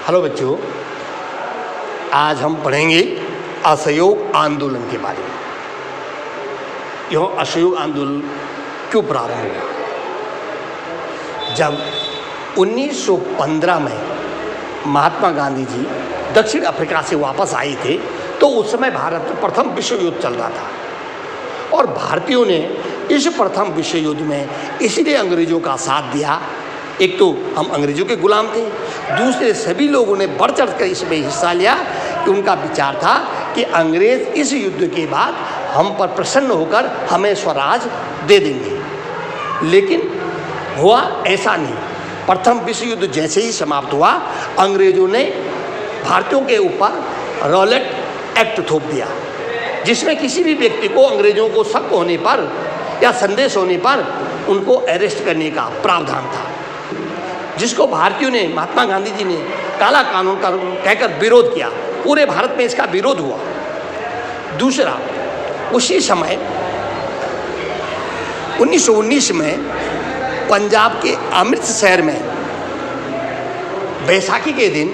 Hello बच्चों, आज हम पढ़ेंगे असहयोग आंदोलन के बारे में। यह असहयोग आंदोलन क्यों प्रारंभ हुआ? जब 1915 में महात्मा गांधी जी दक्षिण अफ्रीका से वापस आए थे तो उस समय भारत में प्रथम विश्व युद्ध चल रहा था और भारतीयों ने इस प्रथम विश्व युद्ध में इसलिए अंग्रेजों का साथ दिया। एक तो हम अंग्रेजों के गुलाम थे, दूसरे सभी लोगों ने बढ़ चढ़ कर इसमें हिस्सा लिया कि उनका विचार था कि अंग्रेज इस युद्ध के बाद हम पर प्रसन्न होकर हमें स्वराज दे देंगे। लेकिन हुआ ऐसा नहीं। प्रथम विश्व युद्ध जैसे ही समाप्त हुआ, अंग्रेजों ने भारतीयों के ऊपर रॉलेट एक्ट थोप दिया, जिसमें किसी भी व्यक्ति को अंग्रेजों को शक होने पर या संदेश होने पर उनको अरेस्ट करने का प्रावधान था, जिसको भारतीयों ने, महात्मा गांधी जी ने काला कानून का कहकर विरोध किया। पूरे भारत में इसका विरोध हुआ। दूसरा, उसी समय 1919 में पंजाब के अमृतसर शहर में बैसाखी के दिन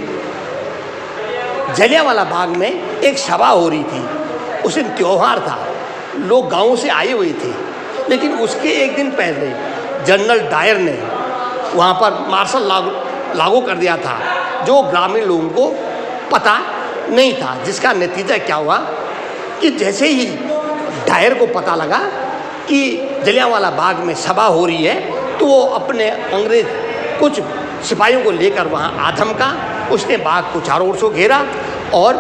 जलियांवाला बाग में एक सभा हो रही थी। उस दिन त्यौहार था, लोग गाँव से आए हुए थे, लेकिन उसके एक दिन पहले जनरल डायर ने वहाँ पर मार्शल लागू कर दिया था, जो ग्रामीण लोगों को पता नहीं था। जिसका नतीजा क्या हुआ कि जैसे ही डायर को पता लगा कि जलियांवाला बाग में सभा हो रही है, तो वो अपने अंग्रेज कुछ सिपाहियों को लेकर वहाँ आधमका। उसने बाग को चारों ओर से घेरा और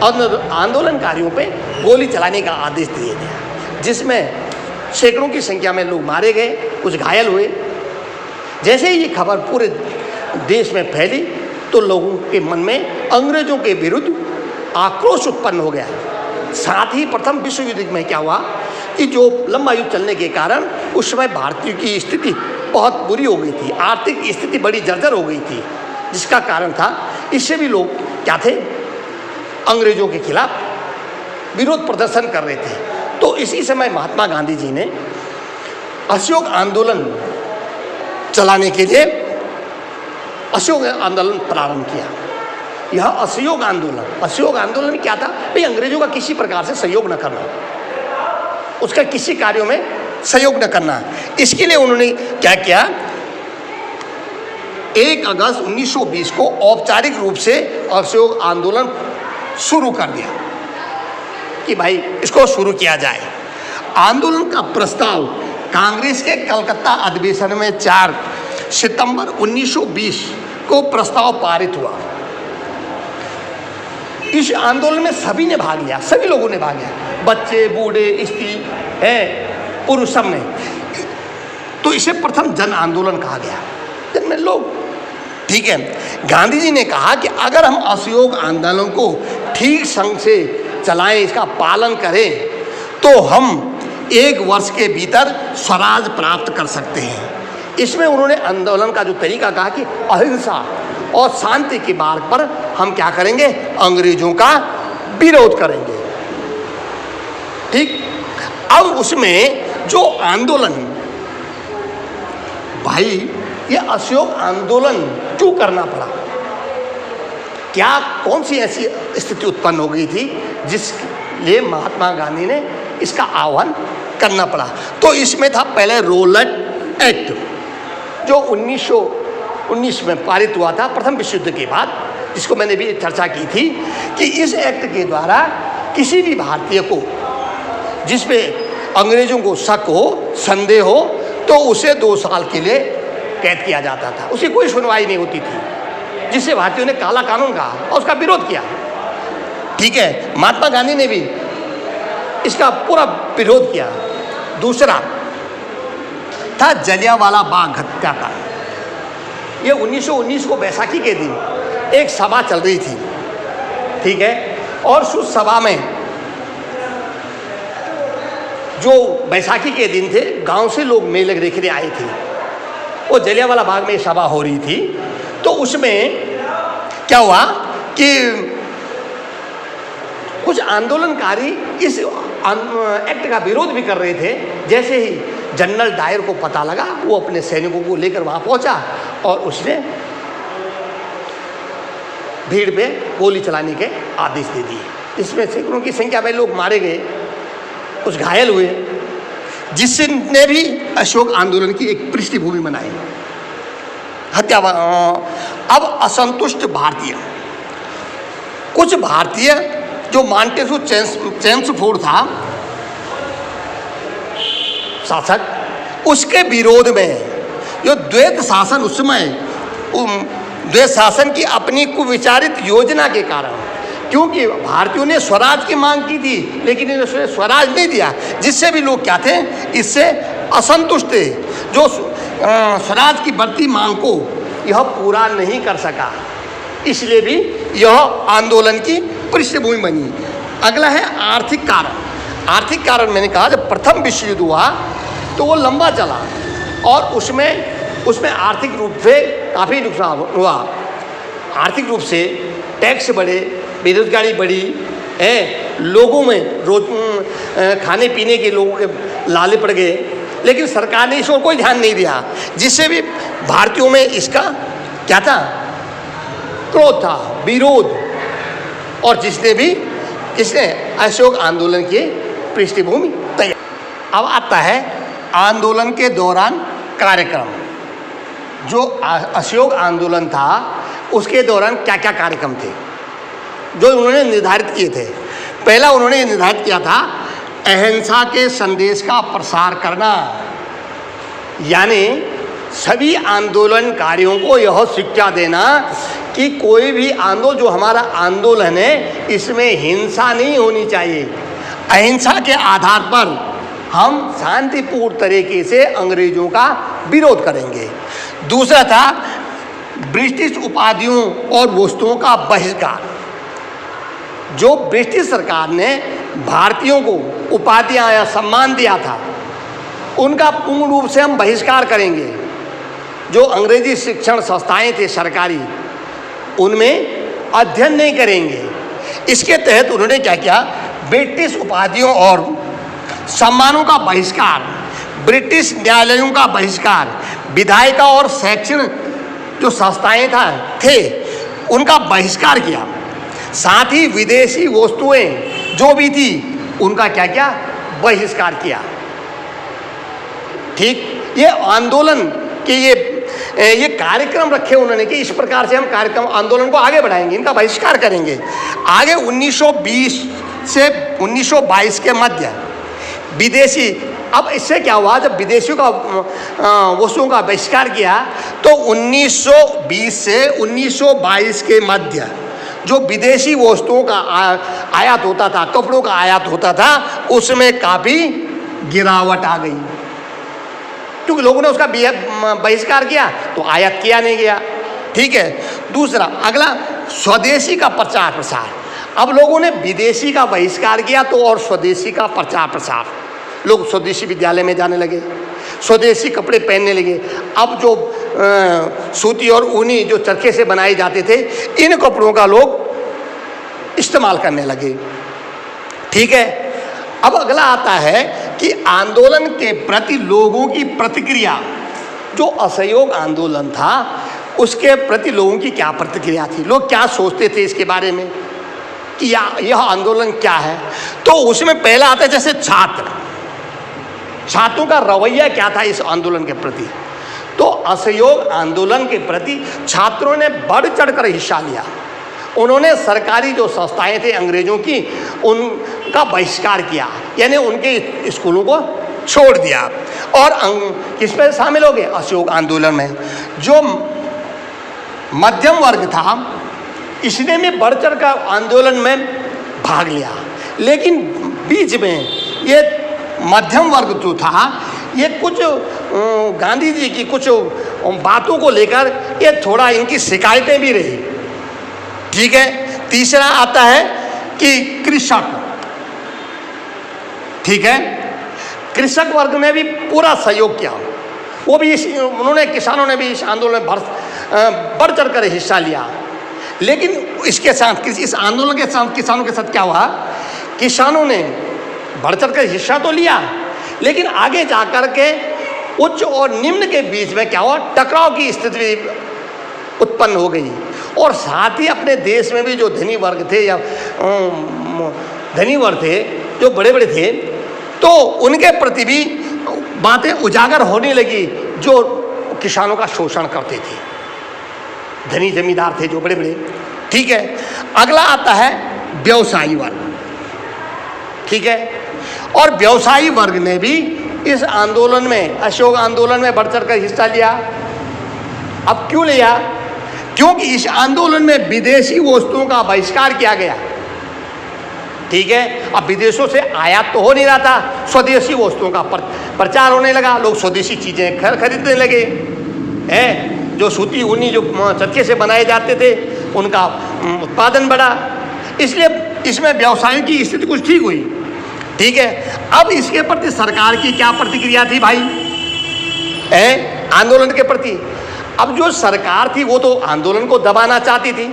आंदोलनकारियों पे गोली चलाने का आदेश दिया गया, जिसमें सैकड़ों की संख्या में लोग मारे गए, कुछ घायल हुए। जैसे ही ये खबर पूरे देश में फैली तो लोगों के मन में अंग्रेजों के विरुद्ध आक्रोश उत्पन्न हो गया। साथ ही प्रथम विश्व युद्ध में क्या हुआ कि जो लंबा युद्ध चलने के कारण उस समय भारतीयों की स्थिति बहुत बुरी हो गई थी, आर्थिक स्थिति बड़ी जर्जर हो गई थी, जिसका कारण था इससे भी लोग क्या थे, अंग्रेजों के खिलाफ विरोध प्रदर्शन कर रहे थे। तो इसी समय महात्मा गांधी जी ने असहयोग आंदोलन चलाने के लिए असहयोग आंदोलन प्रारंभ किया। यह असहयोग आंदोलन क्या था? भाई अंग्रेजों का किसी प्रकार से सहयोग न करना, उसका किसी कार्यों में सहयोग न करना। इसके लिए उन्होंने क्या किया, 1 अगस्त 1920 को औपचारिक रूप से असहयोग आंदोलन शुरू कर दिया कि भाई इसको शुरू किया जाए। आंदोलन का प्रस्ताव कांग्रेस के कलकत्ता अधिवेशन में 4 सितंबर 1920 को प्रस्ताव पारित हुआ। इस आंदोलन में सभी ने भाग लिया, सभी लोगों ने भाग लिया, बच्चे, बूढ़े, स्त्री, पुरुष, सब ने। तो इसे प्रथम जन आंदोलन कहा गया, जिनमें लोग, ठीक है। गांधी जी ने कहा कि अगर हम असहयोग आंदोलन को ठीक संग से चलाएं, इसका पालन करें, तो हम 1 वर्ष के भीतर स्वराज प्राप्त कर सकते हैं। इसमें उन्होंने आंदोलन का जो तरीका कहा कि अहिंसा और शांति के मार्ग पर हम क्या करेंगे, अंग्रेजों का विरोध करेंगे। ठीक। अब उसमें जो आंदोलन, भाई ये असहयोग आंदोलन क्यों करना पड़ा? क्या कौन सी ऐसी स्थिति उत्पन्न हो गई थी जिसलिए महात्मा गांधी ने इसका आह्वान करना पड़ा? तो इसमें था पहले रॉलेट एक्ट, जो 1919 में पारित हुआ था प्रथम विश्व युद्ध के बाद, जिसको मैंने भी चर्चा की थी कि इस एक्ट के द्वारा किसी भी भारतीय को जिसपे अंग्रेजों को शक हो, संदेह हो, तो उसे 2 साल के लिए कैद किया जाता था। उसकी कोई सुनवाई नहीं होती थी, जिससे भारतीयों ने काला कानून कहा और उसका विरोध किया। ठीक है, महात्मा गांधी ने भी इसका पूरा विरोध किया। दूसरा था जलियांवाला बाग हत्याकांड। ये 1919 को बैसाखी के दिन एक सभा चल रही थी, ठीक है, और उस सभा में जो बैसाखी के दिन थे, गांव से लोग मेले देखने आए थे। वो जलियांवाला बाग में सभा हो रही थी, तो उसमें क्या हुआ कि कुछ आंदोलनकारी इस एक्ट का विरोध भी कर रहे थे। जैसे ही जनरल डायर को पता लगा, वो अपने सैनिकों को लेकर वहाँ पहुँचा और उसने भीड़ पे गोली चलाने के आदेश दे दिए। इसमें सैकड़ों की संख्या में लोग मारे गए, कुछ घायल हुए, जिसने भी अशोक आंदोलन की एक पृष्ठभूमि बनाई। हत्या। अब असंतुष्ट भारतीय, कुछ भारतीय जो मांटेसू चेम्सफोर्ड था शासक, उसके विरोध में जो द्वैत शासन, उस समय द्वैत शासन की अपनी कुविचारित योजना के कारण, क्योंकि भारतीयों ने स्वराज की मांग की थी लेकिन इन्होंने स्वराज नहीं दिया, जिससे भी लोग क्या थे, इससे असंतुष्ट थे। जो स्वराज की बढ़ती मांग को यह पूरा नहीं कर सका, इसलिए भी यह आंदोलन की पृष्ठभूमि बनी। अगला है आर्थिक कारण। आर्थिक कारण मैंने कहा, जब प्रथम विश्व युद्ध हुआ तो वो लंबा चला और उसमें आर्थिक रूप से काफ़ी नुकसान हुआ। आर्थिक रूप से टैक्स बढ़े, बेरोजगारी बढ़ी है, लोगों में रोज खाने पीने के लोगों के लाले पड़ गए, लेकिन सरकार ने इस ओर कोई ध्यान नहीं दिया, जिससे भी भारतीयों में इसका क्या था, क्रोध था, विरोध, और किसने अशोक आंदोलन की पृष्ठभूमि तैयार। अब आता है आंदोलन के दौरान कार्यक्रम। जो अशोक आंदोलन था उसके दौरान क्या क्या कार्यक्रम थे जो उन्होंने निर्धारित किए थे। पहला उन्होंने निर्धारित किया था अहिंसा के संदेश का प्रसार करना, यानी सभी आंदोलनकारियों को यह शिक्षा देना कि कोई भी आंदोलन, जो हमारा आंदोलन है, इसमें हिंसा नहीं होनी चाहिए। अहिंसा के आधार पर हम शांतिपूर्ण तरीके से अंग्रेजों का विरोध करेंगे। दूसरा था ब्रिटिश उपाधियों और वस्तुओं का बहिष्कार। जो ब्रिटिश सरकार ने भारतीयों को उपाधियां या सम्मान दिया था, उनका पूर्ण रूप से हम बहिष्कार करेंगे। जो अंग्रेजी शिक्षण संस्थाएं थे सरकारी, उनमें अध्ययन नहीं करेंगे। इसके तहत उन्होंने क्या किया, ब्रिटिश उपाधियों और सम्मानों का बहिष्कार, ब्रिटिश न्यायालयों का बहिष्कार, विधायिका और शैक्षणिक जो संस्थाएं थे उनका बहिष्कार किया। साथ ही विदेशी वस्तुएं जो भी थी उनका क्या किया, बहिष्कार किया। ठीक, ये आंदोलन के ये कार्यक्रम रखे उन्होंने कि इस प्रकार से हम कार्यक्रम आंदोलन को आगे बढ़ाएंगे, इनका बहिष्कार करेंगे। आगे 1920 से 1922 के मध्य विदेशी, अब इससे क्या हुआ, जब विदेशियों का वस्तुओं का बहिष्कार किया तो 1920 से 1922 के मध्य जो विदेशी वस्तुओं का आयात होता था, कपड़ों का आयात होता था, उसमें काफ़ी गिरावट आ गई, क्योंकि लोगों ने उसका बहिष्कार किया तो आयात किया नहीं गया। ठीक है। दूसरा, अगला स्वदेशी का प्रचार प्रसार। अब लोगों ने विदेशी का बहिष्कार किया तो और स्वदेशी का प्रचार प्रसार, लोग स्वदेशी विद्यालय में जाने लगे, स्वदेशी कपड़े पहनने लगे। अब जो सूती और ऊनी जो चरखे से बनाए जाते थे, इन कपड़ों का लोग इस्तेमाल करने लगे। ठीक है। अब अगला आता है कि आंदोलन के प्रति लोगों की प्रतिक्रिया। जो असहयोग आंदोलन था उसके प्रति लोगों की क्या प्रतिक्रिया थी, लोग क्या सोचते थे इसके बारे में कि यह आंदोलन क्या है। तो उसमें पहला आता है जैसे छात्रों का रवैया क्या था इस आंदोलन के प्रति। तो असहयोग आंदोलन के प्रति छात्रों ने बढ़ चढ़कर हिस्सा लिया। उन्होंने सरकारी जो संस्थाएं थे अंग्रेजों की, उनका बहिष्कार किया, यानी उनके स्कूलों को छोड़ दिया और किस में शामिल हो गए, असहयोग आंदोलन में। जो मध्यम वर्ग था इसने में बढ़ चढ़कर आंदोलन में भाग लिया, लेकिन बीच में ये मध्यम वर्ग जो था, ये कुछ गांधी जी की कुछ बातों को लेकर ये थोड़ा इनकी शिकायतें भी रही। ठीक है। तीसरा आता है कि कृषक। ठीक है। कृषक वर्ग ने भी पूरा सहयोग किया, वो भी उन्होंने, किसानों ने भी इस आंदोलन में बढ़ चढ़कर हिस्सा लिया। लेकिन इसके साथ, इस आंदोलन के साथ किसानों के साथ क्या हुआ, किसानों ने बढ़ चढ़कर हिस्सा तो लिया, लेकिन आगे जाकर के उच्च और निम्न के बीच में क्या हुआ, टकराव की स्थिति उत्पन्न हो गई। और साथ ही अपने देश में भी जो धनी वर्ग थे या धनी वर्ग थे जो बड़े बड़े थे, तो उनके प्रति भी बातें उजागर होने लगी जो किसानों का शोषण करते थे, धनी जमींदार थे जो बड़े बड़े। ठीक है, अगला आता है व्यवसायी वर्ग। ठीक है, और व्यवसायी वर्ग ने भी इस आंदोलन में, अशोक आंदोलन में बढ़ चढ़ कर हिस्सा लिया। अब क्यों लिया? क्योंकि इस आंदोलन में विदेशी वस्तुओं का बहिष्कार किया गया। ठीक है, अब विदेशों से आयात तो हो नहीं रहा था, स्वदेशी वस्तुओं का प्रचार होने लगा, लोग स्वदेशी चीज़ें खरीदने लगे हैं। जो सूती ऊनी जो चरखे से बनाए जाते थे उनका उत्पादन बढ़ा, इसलिए इसमें व्यवसायों की स्थिति कुछ ठीक हुई। ठीक है, अब इसके प्रति सरकार की क्या प्रतिक्रिया थी भाई आंदोलन के प्रति? अब जो सरकार थी वो तो आंदोलन को दबाना चाहती थी।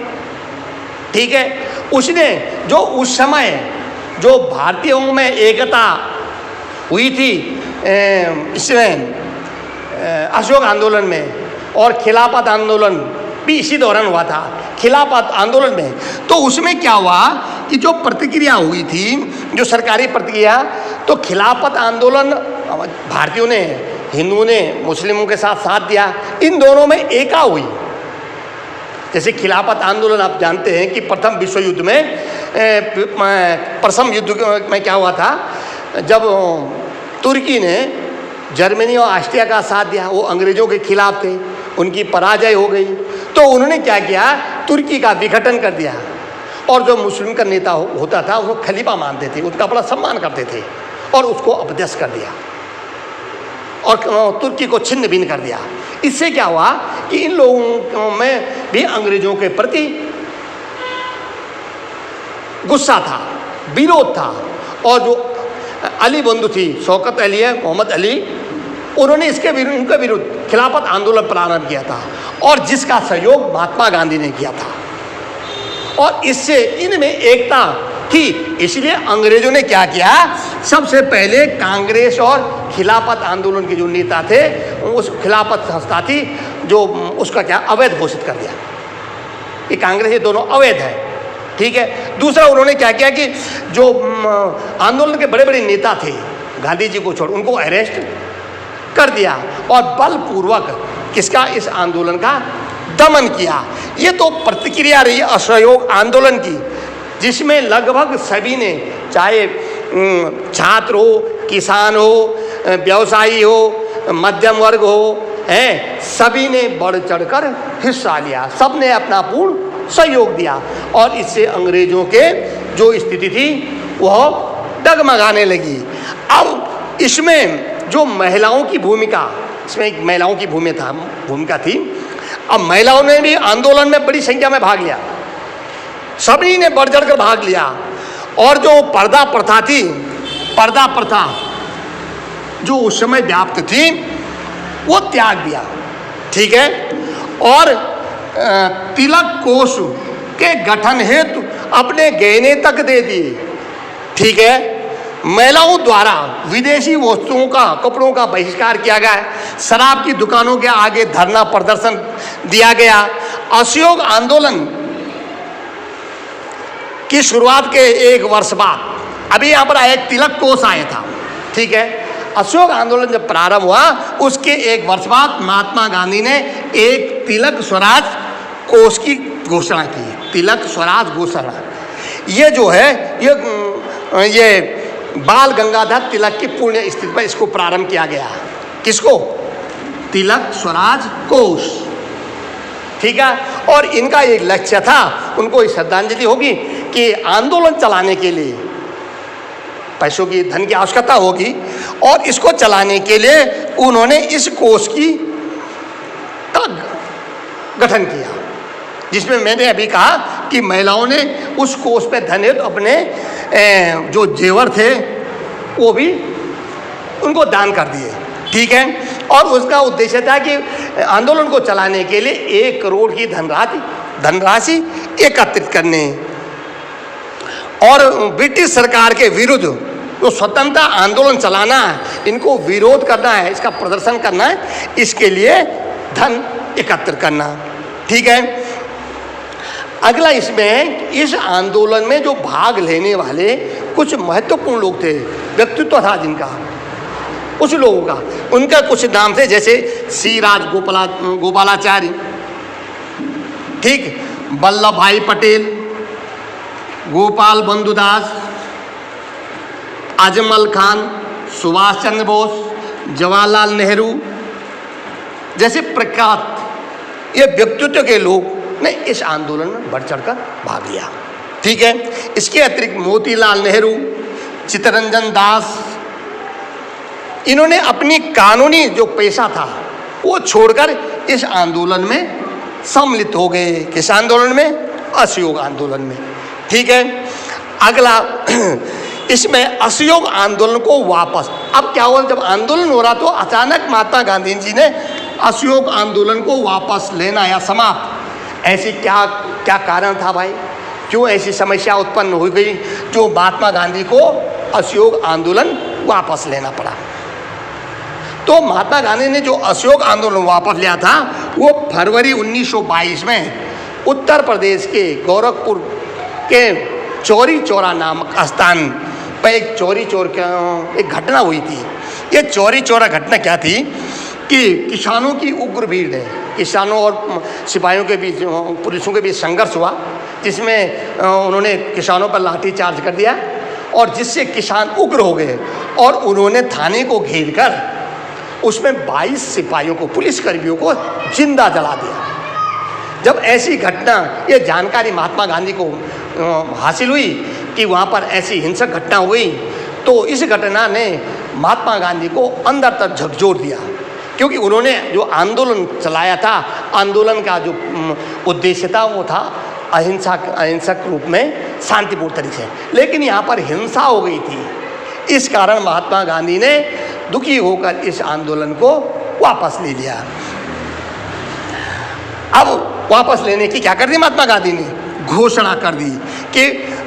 ठीक है, उसने जो उस समय जो भारतीयों में एकता हुई थी इसमें अशोक आंदोलन में, और खिलाफत आंदोलन भी इसी दौरान हुआ था। खिलाफत आंदोलन में तो उसमें क्या हुआ कि जो प्रतिक्रिया हुई थी, जो सरकारी प्रतिक्रिया, तो खिलाफत आंदोलन भारतीयों ने, हिंदुओं ने मुस्लिमों के साथ साथ दिया, इन दोनों में एका हुई। जैसे खिलाफत आंदोलन आप जानते हैं कि प्रथम विश्व युद्ध में, प्रथम युद्ध में क्या हुआ था, जब तुर्की ने जर्मनी और ऑस्ट्रिया का साथ दिया, वो अंग्रेजों के खिलाफ थे, उनकी पराजय हो गई, तो उन्होंने क्या किया, तुर्की का विघटन कर दिया। और जो मुस्लिम का नेता होता था उसको खलीफा मानते थे, उसका बड़ा सम्मान करते थे, और उसको अपदस्थ कर दिया और तुर्की को छिन्न भिन्न कर दिया। इससे क्या हुआ कि इन लोगों में भी अंग्रेजों के प्रति गुस्सा था, विरोध था। और जो अली बंधु थी, शौकत अली है, मोहम्मद अली, उन्होंने इसके विरुद्ध, उनके विरुद्ध खिलाफत आंदोलन प्रारंभ किया था, और जिसका सहयोग महात्मा गांधी ने किया था, और इससे इनमें एकता थी। इसलिए अंग्रेजों ने क्या किया, सबसे पहले कांग्रेस और खिलाफत आंदोलन के जो नेता थे, उस खिलाफत संस्था थी जो उसका क्या अवैध घोषित कर दिया कि कांग्रेस ये दोनों अवैध है। ठीक है, दूसरा उन्होंने क्या किया कि जो आंदोलन के बड़े बड़े नेता थे, गांधी जी को छोड़, उनको अरेस्ट कर दिया और बलपूर्वक किसका, इस आंदोलन का दमन किया। ये तो प्रतिक्रिया रही असहयोग आंदोलन की, जिसमें लगभग सभी ने, चाहे छात्र हो, किसान हो, व्यवसायी हो, मध्यम वर्ग हो, हैं, सभी ने बढ़ चढ़कर हिस्सा लिया, सब ने अपना पूर्ण सहयोग दिया, और इससे अंग्रेजों के जो स्थिति थी वह डगमगाने लगी। अब इसमें जो महिलाओं की भूमिका, इसमें एक महिलाओं की भूमिका थी। अब महिलाओं ने भी आंदोलन में बड़ी संख्या में भाग लिया, सभी ने बढ़ चढ़कर भाग लिया, और जो पर्दा प्रथा थी, पर्दा प्रथा जो उस समय व्याप्त थी, वो त्याग दिया। ठीक है, और तिलक कोष के गठन हेतु अपने गहने तक दे दिए। ठीक है, महिलाओं द्वारा विदेशी वस्तुओं का, कपड़ों का बहिष्कार किया गया, शराब की दुकानों के आगे धरना प्रदर्शन दिया गया। असहयोग आंदोलन की शुरुआत के एक वर्ष बाद, अभी यहाँ पर एक तिलक कोष आया था। ठीक है, असहयोग आंदोलन जब प्रारंभ हुआ उसके एक वर्ष बाद महात्मा गांधी ने एक तिलक स्वराज कोष की घोषणा की। तिलक स्वराज घोषणा, ये जो है ये बाल गंगाधर तिलक की पुण्य स्थिति पर इसको प्रारंभ किया गया। किसको? तिलक स्वराज कोष। ठीक है, और इनका एक लक्ष्य था, उनको एक श्रद्धांजलि होगी कि आंदोलन चलाने के लिए पैसों की, धन की आवश्यकता होगी, और इसको चलाने के लिए उन्होंने इस कोष का गठन किया, जिसमें मैंने अभी कहा कि महिलाओं ने उस कोष पे धन हेतु अपने जो जेवर थे वो भी उनको दान कर दिए। ठीक है, और उसका उद्देश्य था कि आंदोलन को चलाने के लिए 1 करोड़ की धनराशि एकत्रित करने, और ब्रिटिश सरकार के विरुद्ध जो स्वतंत्रता आंदोलन चलाना है, इनको विरोध करना है, इसका प्रदर्शन करना है, इसके लिए धन एकत्र करना। ठीक है। अगला इसमें इस आंदोलन में जो भाग लेने वाले कुछ महत्वपूर्ण लोग थे, व्यक्तित्व था जिनका, कुछ लोगों का, उनका कुछ नाम थे, जैसे सी राज गोपालाचारी, ठीक, वल्लभ भाई पटेल, गोपाल बंधुदास, अजमल खान, सुभाष चंद्र बोस, जवाहरलाल नेहरू जैसे प्रख्यात ये व्यक्तित्व के लोग ने इस आंदोलन में बढ़ चढ़कर भाग लिया। ठीक है। इसके अतिरिक्त मोतीलाल नेहरू, चित्तरंजन दास, इन्होंने अपनी कानूनी जो पेशा था वो छोड़कर इस आंदोलन में सम्मिलित हो गए। किस आंदोलन में? असहयोग आंदोलन में। ठीक है। अगला इसमें असहयोग आंदोलन को वापस, अब क्या हुआ, जब आंदोलन हो रहा तो अचानक महात्मा गांधी जी ने असहयोग आंदोलन को वापस लेना या समाप्त, ऐसी क्या क्या कारण था भाई, क्यों ऐसी समस्या उत्पन्न हो गई जो महात्मा गांधी को असहयोग आंदोलन वापस लेना पड़ा? तो महात्मा गांधी ने जो असहयोग आंदोलन वापस लिया था वो फरवरी 1922 में उत्तर प्रदेश के गोरखपुर के चौरी चौरा नामक स्थान पर एक चौरी चौर एक घटना हुई थी। ये चौरी चौरा घटना क्या थी कि किसानों की उग्र भीड़ है, किसानों और सिपाहियों के बीच, पुलिसों के बीच संघर्ष हुआ, जिसमें उन्होंने किसानों पर लाठीचार्ज कर दिया और जिससे किसान उग्र हो गए और उन्होंने थाने को घेर कर उसमें 22 सिपाहियों को, पुलिसकर्मियों को जिंदा जला दिया। जब ऐसी घटना, ये जानकारी महात्मा गांधी को हासिल हुई कि वहाँ पर ऐसी हिंसक घटना हुई, तो इस घटना ने महात्मा गांधी को अंदर तक झकझोर दिया, क्योंकि उन्होंने जो आंदोलन चलाया था, आंदोलन का जो उद्देश्य था वो था अहिंसक रूप में शांतिपूर्ण तरीके से, लेकिन यहाँ पर हिंसा हो गई थी। इस कारण महात्मा गांधी ने दुखी होकर इस आंदोलन को वापस ले लिया। अब वापस लेने की क्या कर दी महात्मा गांधी ने? घोषणा कर दी कि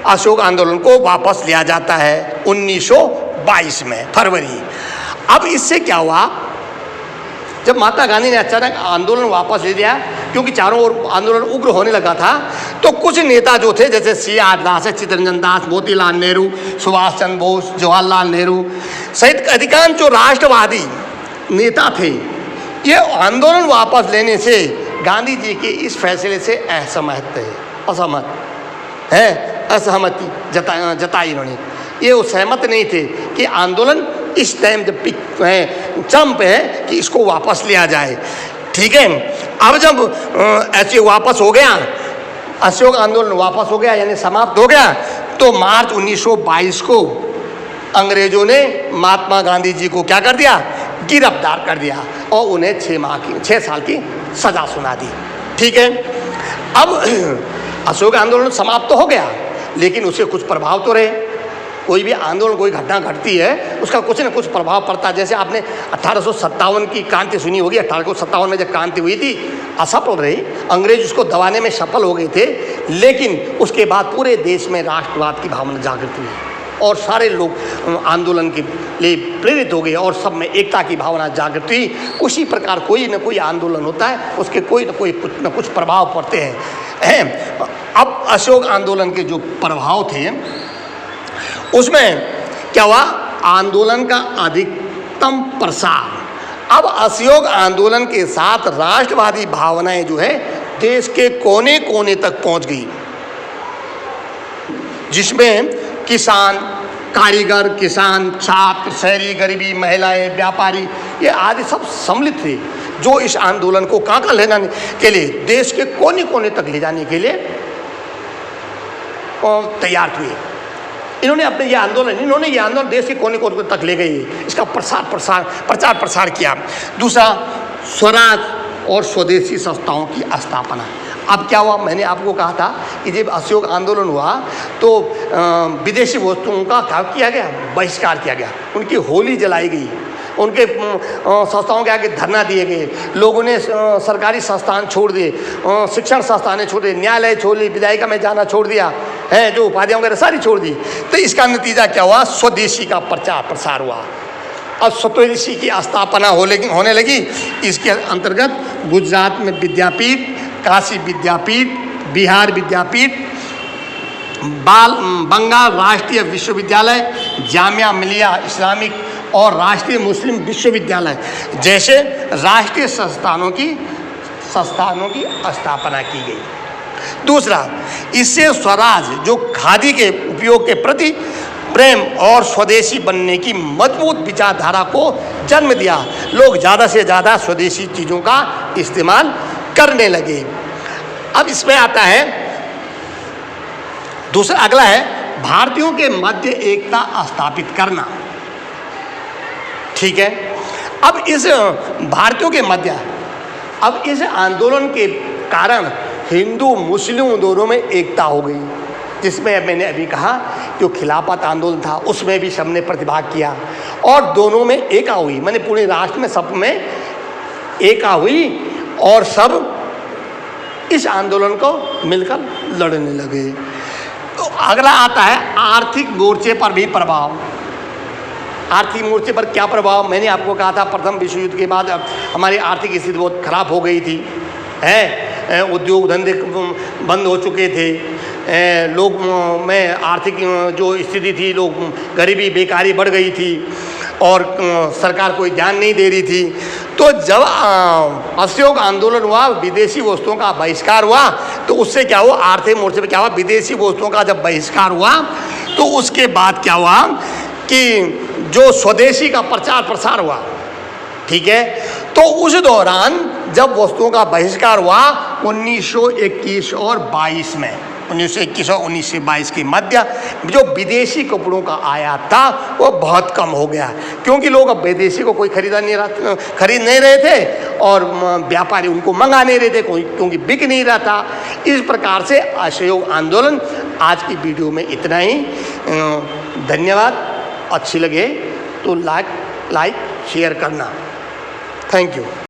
असहयोग आंदोलन को वापस लिया जाता है 1922 में फरवरी। अब इससे क्या हुआ, जब महात्मा गांधी ने अचानक आंदोलन वापस ले लिया, क्योंकि चारों ओर आंदोलन उग्र होने लगा था, तो कुछ नेता जो थे, जैसे सी आर दास, चित्तरंजन दास, मोतीलाल नेहरू, सुभाष चंद्र बोस, जवाहरलाल नेहरू सहित अधिकांश जो राष्ट्रवादी नेता थे, ये आंदोलन वापस लेने से गांधी जी के इस फैसले से असहमति जताई इन्होंने। ये सहमत नहीं थे कि आंदोलन इस टाइम जब चरम पे है कि इसको वापस लिया जाए। ठीक है। अब जब ऐसे वापस हो गया, असहयोग आंदोलन वापस हो गया यानी समाप्त हो गया, तो मार्च 1922 को अंग्रेजों ने महात्मा गांधी जी को क्या कर दिया? गिरफ्तार कर दिया और उन्हें 6 साल की सजा सुना दी। ठीक है। अब असहयोग आंदोलन समाप्त तो हो गया, लेकिन उसके कुछ प्रभाव तो रहे। कोई भी आंदोलन, कोई घटना घटती है, उसका कुछ न कुछ प्रभाव पड़ता है। जैसे आपने 1857 की क्रांति सुनी होगी। 1857 में जब क्रांति हुई थी, असफल रही, अंग्रेज उसको दबाने में सफल हो गए थे, लेकिन उसके बाद पूरे देश में राष्ट्रवाद की भावना जागृत हुई और सारे लोग आंदोलन के लिए प्रेरित हो गए और सब में एकता की भावना जागृत हुई। उसी प्रकार कोई न कोई आंदोलन होता है, उसके कोई न कुछ प्रभाव पड़ते हैं। अब असहयोग आंदोलन के जो प्रभाव थे उसमें क्या हुआ? आंदोलन का अधिकतम प्रसार। अब असहयोग आंदोलन के साथ राष्ट्रवादी भावनाएं जो है देश के कोने कोने तक पहुंच गई, जिसमें किसान, कारीगर, किसान, छात्र, शहरी, गरीबी, महिलाएं, व्यापारी, ये आदि सब सम्मिलित थे, जो इस आंदोलन को कहाँ ले जाने के लिए, देश के कोने कोने तक ले जाने के लिए तैयार हुए। इन्होंने ये आंदोलन देश के कोने कोने तक ले गए, इसका प्रचार प्रसार किया। दूसरा, स्वराज और स्वदेशी संस्थाओं की स्थापना। अब क्या हुआ, मैंने आपको कहा था कि जब असहयोग आंदोलन हुआ तो विदेशी वस्तुओं का क्या किया गया? बहिष्कार किया गया, उनकी होली जलाई गई, उनके संस्थाओं के आगे धरना दिए गए, लोगों ने सरकारी संस्थान छोड़ दिए, शिक्षण संस्थानें छोड़ दिए, न्यायालय छोड़ दिए, विधायिका में जाना छोड़ दिया है, जो उपाधियाँ वगैरह सारी छोड़ दी। तो इसका नतीजा क्या हुआ? स्वदेशी का प्रचार प्रसार हुआ। अब स्वदेशी की स्थापना होने लगी। इसके अंतर्गत गुजरात में विद्यापीठ, काशी विद्यापीठ, बिहार विद्यापीठ, बंगाल राष्ट्रीय विश्वविद्यालय, जामिया मिलिया इस्लामिक और राष्ट्रीय मुस्लिम विश्वविद्यालय जैसे राष्ट्रीय संस्थानों की स्थापना की गई। दूसरा, इससे स्वराज जो खादी के उपयोग के प्रति प्रेम और स्वदेशी बनने की मजबूत विचारधारा को जन्म दिया। लोग ज़्यादा से ज़्यादा स्वदेशी चीज़ों का इस्तेमाल करने लगे। अब इसमें आता है दूसरा, अगला है भारतीयों के मध्य एकता स्थापित करना। ठीक है, अब इस भारतीयों के मध्य, अब इस आंदोलन के कारण हिंदू मुस्लिम दोनों में एकता हो गई, जिसमें मैंने अभी कहा जो खिलाफत आंदोलन था उसमें भी सबने प्रतिभाग किया और दोनों में एका हुई, माने पूरे राष्ट्र में सब में एका हुई और सब इस आंदोलन को मिलकर लड़ने लगे। तो अगला आता है आर्थिक मोर्चे पर भी प्रभाव। आर्थिक मोर्चे पर क्या प्रभाव? मैंने आपको कहा था प्रथम विश्व युद्ध के बाद हमारी आर्थिक स्थिति बहुत खराब हो गई थी, है, उद्योग धंधे बंद हो चुके थे, लोग में आर्थिक जो स्थिति थी, लोग गरीबी बेकारी बढ़ गई थी और सरकार कोई ध्यान नहीं दे रही थी। तो जब असहयोग आंदोलन हुआ, विदेशी वस्तुओं का बहिष्कार हुआ, तो उससे क्या हुआ, आर्थिक मोर्चे पे क्या हुआ, विदेशी वस्तुओं का जब बहिष्कार हुआ तो उसके बाद क्या हुआ कि जो स्वदेशी का प्रचार प्रसार हुआ, ठीक है, तो उस दौरान जब वस्तुओं का बहिष्कार हुआ 1921 और 22 में, 1921 और 1922 के मध्य जो विदेशी कपड़ों का आयात था वो बहुत कम हो गया, क्योंकि लोग अब विदेशी को कोई खरीद नहीं रहे थे और व्यापारी उनको मंगा नहीं रहे थे, कोई क्योंकि बिक नहीं रहा था। इस प्रकार से असहयोग आंदोलन। आज की वीडियो में इतना ही। धन्यवाद। अच्छी लगे तो लाइक शेयर करना। Thank you.